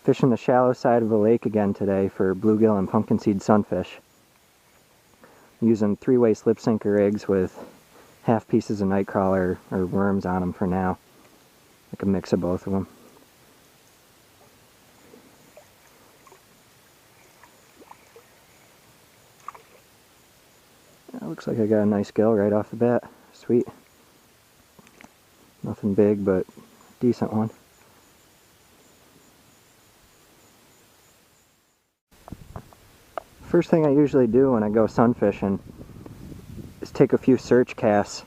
Fishing the shallow side of the lake again today for bluegill and pumpkinseed sunfish. Using 3-way slip sinker rigs with half pieces of nightcrawler or worms on them for now. Like a mix of both of them. Looks like I got a nice gill right off the bat. Sweet. Nothing big, but decent one. First thing I usually do when I go sunfishing is take a few search casts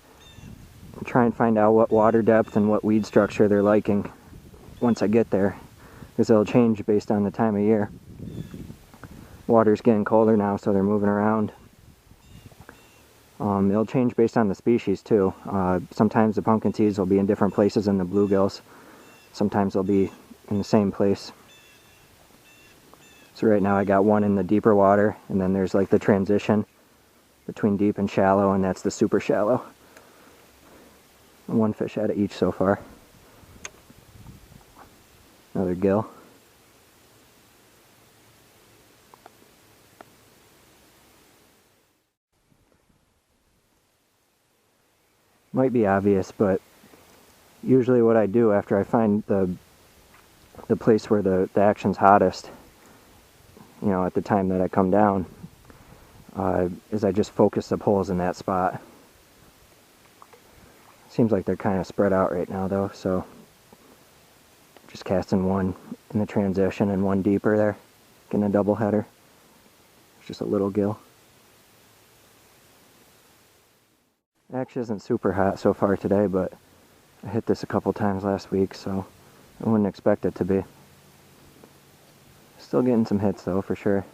and try and find out what water depth and what weed structure they're liking once I get there, because it'll change based on the time of year. Water's getting colder now, so they're moving around. It'll change based on the species too. Sometimes the pumpkinseeds will be in different places than the bluegills. Sometimes they'll be in the same place. So right now I got one in the deeper water, and then there's like the transition between deep and shallow, and that's the super shallow. One fish out of each so far. Another gill. Might be obvious, but usually what I do after I find the place where the action's hottest, you know, at the time that I come down, is I just focus the poles in that spot. Seems like they're kind of spread out right now though, so just casting one in the transition and one deeper there, getting a double header. It's just a little gill. It actually isn't super hot so far today, but I hit this a couple times last week, so I wouldn't expect it to be. Still getting some hits though, for sure.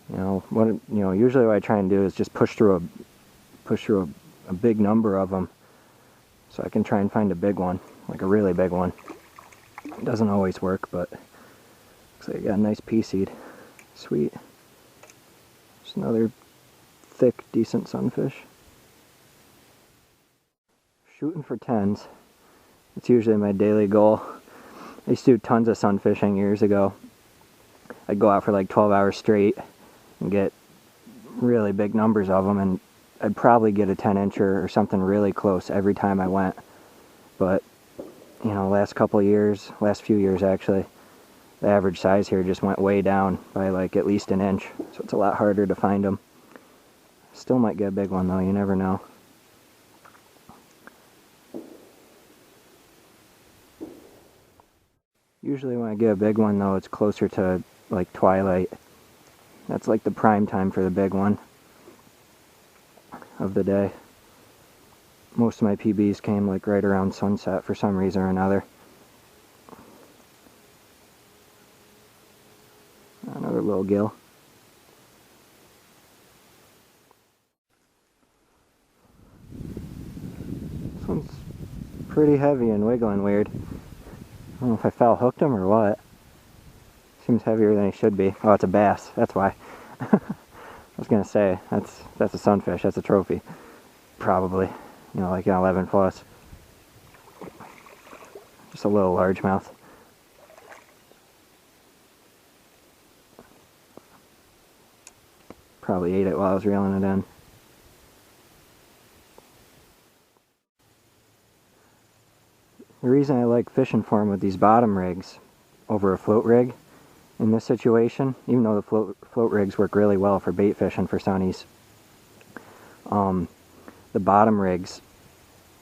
Usually what I try and do is just push through a big number of them, so I can try and find a big one, like a really big one. It doesn't always work, but looks like I got a nice pea seed. Sweet. Just another thick, decent sunfish. Shooting for 10s. It's usually my daily goal. I used to do tons of sunfishing years ago. I'd go out for like 12 hours straight and get really big numbers of them, and I'd probably get a 10-incher or something really close every time I went. But, you know, last few years actually, the average size here just went way down by like at least an inch, so it's a lot harder to find them. Still might get a big one though, you never know. Usually when I get a big one though, it's closer to like twilight. That's like the prime time for the big one of the day. Most of my PBs came like right around sunset for some reason or another. Another little gill. This one's pretty heavy and wiggling weird. I don't know if I foul hooked him or what. Seems heavier than he should be. Oh, it's a bass. That's why. I was gonna say that's a sunfish. That's a trophy, probably. You know, like an 11 plus. Just a little largemouth. Probably ate it while I was reeling it in. The reason I like fishing for them with these bottom rigs over a float rig in this situation, even though the float rigs work really well for bait fishing for sunnies, the bottom rigs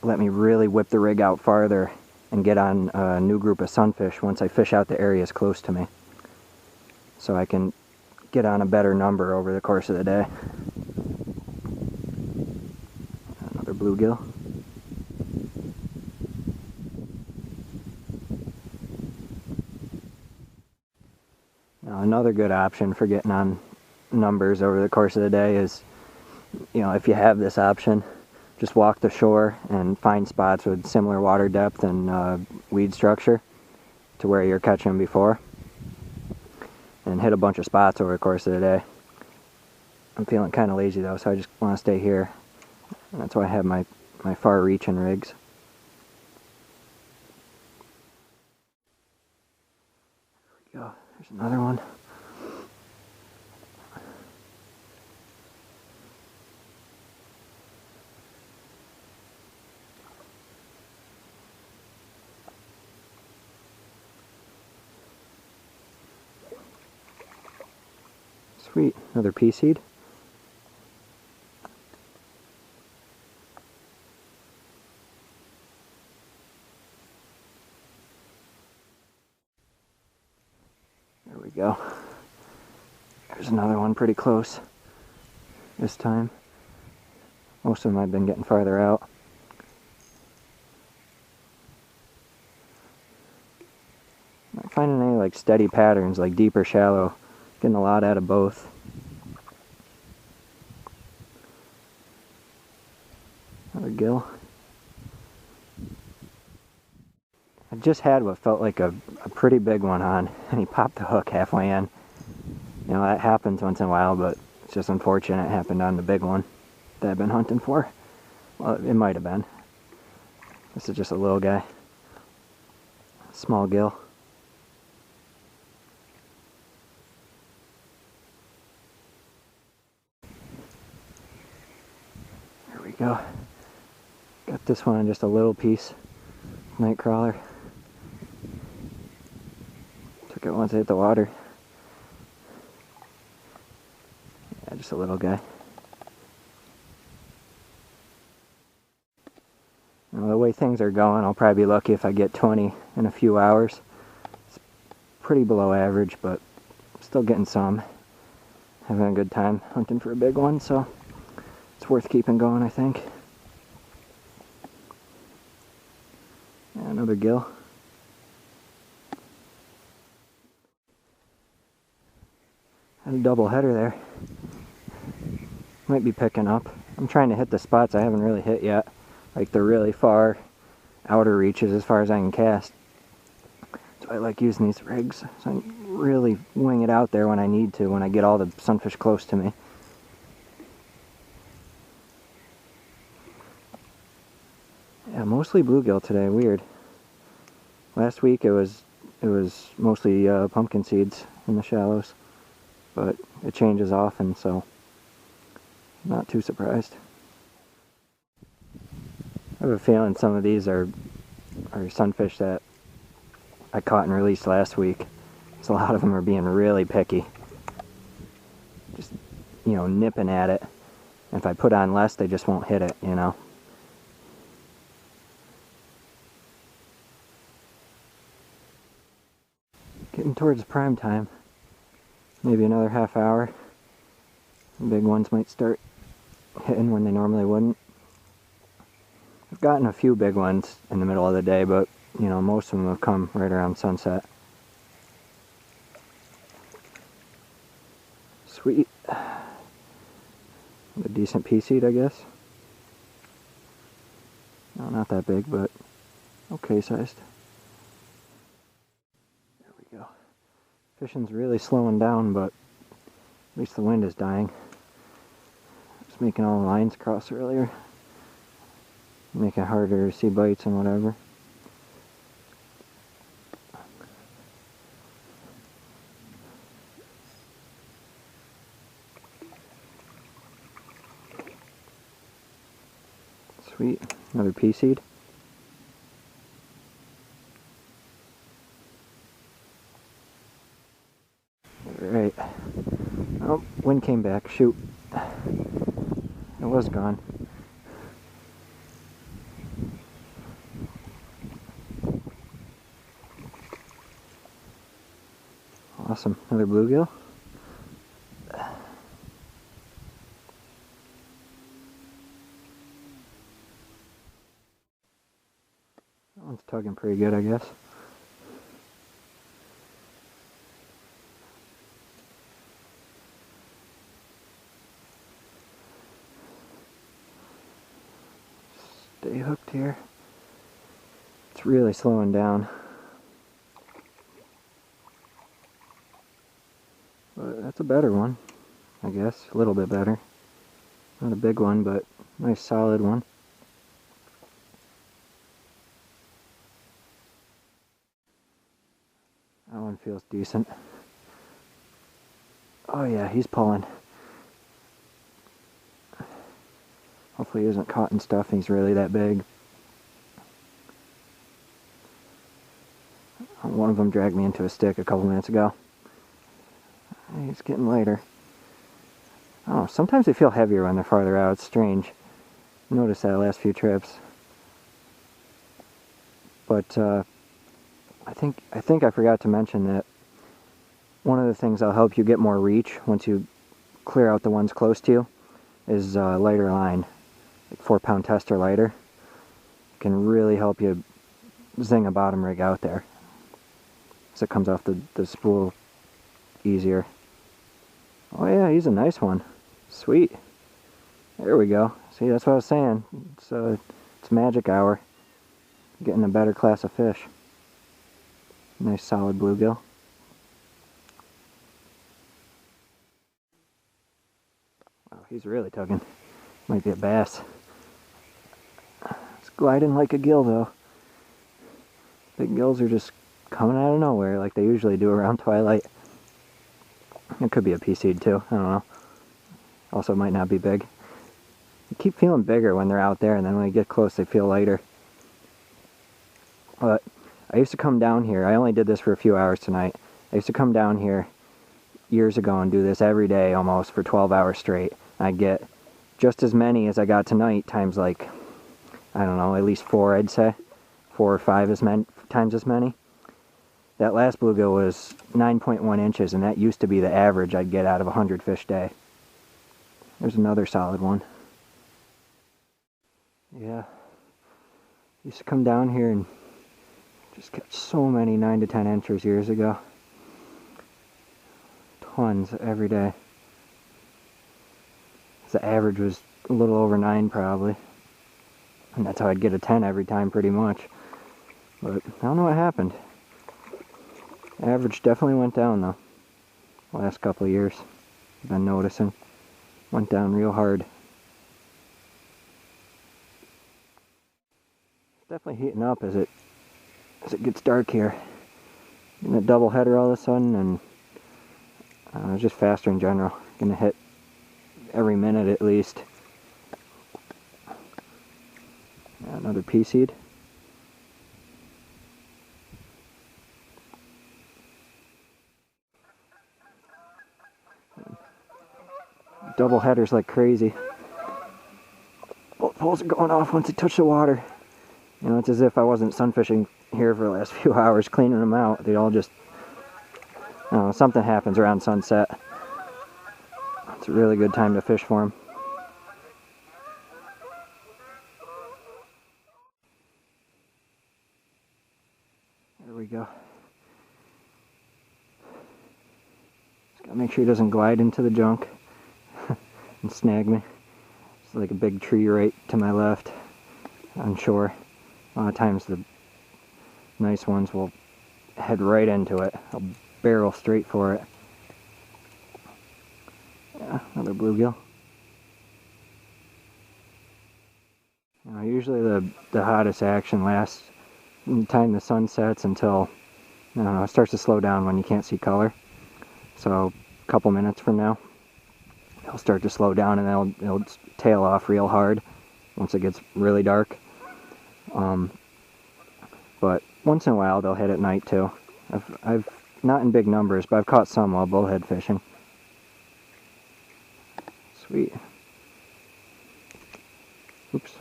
let me really whip the rig out farther and get on a new group of sunfish once I fish out the areas close to me. So I can get on a better number over the course of the day. Another bluegill. Now, another good option for getting on numbers over the course of the day is, you know, if you have this option, just walk the shore and find spots with similar water depth and weed structure to where you're catching them before, and hit a bunch of spots over the course of the day. I'm feeling kind of lazy though, so I just want to stay here. And that's why I have my far-reaching rigs. we go. There's another one. Sweet, another pea seed. There we go. There's another one pretty close this time. Most of them I've been getting farther out. Not finding any like steady patterns, like deep or shallow. Getting a lot out of both. Another gill. I just had what felt like a pretty big one on, and he popped the hook halfway in. You know, that happens once in a while, but it's just unfortunate it happened on the big one that I've been hunting for. Well, it might have been. This is just a little guy. Small gill. There we go. Got this one on just a little piece. Nightcrawler. Took it once I hit the water. Yeah, just a little guy. Now, the way things are going, I'll probably be lucky if I get 20 in a few hours. It's pretty below average, but still getting some. Having a good time hunting for a big one, so it's worth keeping going, I think. Yeah, another gill. Had a double header there. Might be picking up. I'm trying to hit the spots I haven't really hit yet. Like the really far outer reaches as far as I can cast. So I like using these rigs. So I can really wing it out there when I need to, when I get all the sunfish close to me. Yeah, mostly bluegill today, weird. Last week it was mostly pumpkin seeds in the shallows. But it changes often, so I'm not too surprised. I have a feeling some of these are sunfish that I caught and released last week. So a lot of them are being really picky. Just, you know, nipping at it. And if I put on less, they just won't hit it, you know. Getting towards prime time. Maybe another half hour. The big ones might start hitting when they normally wouldn't. I've gotten a few big ones in the middle of the day, but you know, most of them have come right around sunset. Sweet. A decent pea seed, I guess. No, not that big, but okay sized. There we go. Fishing's really slowing down, but at least the wind is dying. Just making all the lines cross earlier. Making it harder to see bites and whatever. Sweet. Another pea seed. Alright. Oh, wind came back. Shoot. It was gone. Awesome. Another bluegill. That one's tugging pretty good, I guess. Stay hooked here. It's really slowing down. But that's a better one, I guess. A little bit better. Not a big one, but nice solid one. That one feels decent. Oh yeah, he's pulling. Hopefully he isn't caught in stuff and he's really that big. One of them dragged me into a stick a couple minutes ago. He's getting lighter. Oh, sometimes they feel heavier when they're farther out. It's strange. Noticed that last few trips. But I think I forgot to mention that one of the things that'll help you get more reach once you clear out the ones close to you is lighter line. Like 4-pound tester lighter can really help you zing a bottom rig out there, so it comes off the spool easier. Oh yeah, he's a nice one. Sweet. There we go. See, that's what I was saying. It's magic hour. Getting a better class of fish. Nice solid bluegill. Wow, he's really tugging. Might be a bass. It's gliding like a gill though. Big gills are just coming out of nowhere like they usually do around twilight. It could be a pea-seed too, I don't know. Also might not be big. They keep feeling bigger when they're out there, and then when they get close they feel lighter. But I used to come down here, I only did this for a few hours tonight. I used to come down here years ago and do this every day almost for 12 hours straight. I'd get just as many as I got tonight times like, I don't know, at least 4 I'd say. 4 or 5 times as many. That last bluegill was 9.1 inches, and that used to be the average I'd get out of a 100 fish day. There's another solid one. Yeah. Used to come down here and just catch so many 9 to 10 inchers years ago. Tons every day. The average was a little over 9 probably. And that's how I'd get a 10 every time pretty much. But I don't know what happened. Average definitely went down though. Last couple of years. I've been noticing. Went down real hard. It's definitely heating up as it gets dark here. Getting a double header all of a sudden, and it's just faster in general. Gonna hit every minute at least. Another pea-seed. Double headers like crazy. Both poles are going off once they touch the water. You know, it's as if I wasn't sunfishing here for the last few hours cleaning them out. They'd all just, I don't know, something happens around sunset. It's a really good time to fish for them. There we go. Just gotta make sure he doesn't glide into the junk and snag me. It's like a big tree right to my left on shore. A lot of times the nice ones will head right into it. I'll barrel straight for it. Yeah, another bluegill. Usually the hottest action lasts from the time the sun sets until, I don't know, it starts to slow down when you can't see color. So a couple minutes from now, it'll start to slow down and then it'll tail off real hard once it gets really dark. But once in a while they'll hit at night too. I've not in big numbers, but I've caught some while bullhead fishing. Sweet. Oops,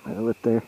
I got a lip there.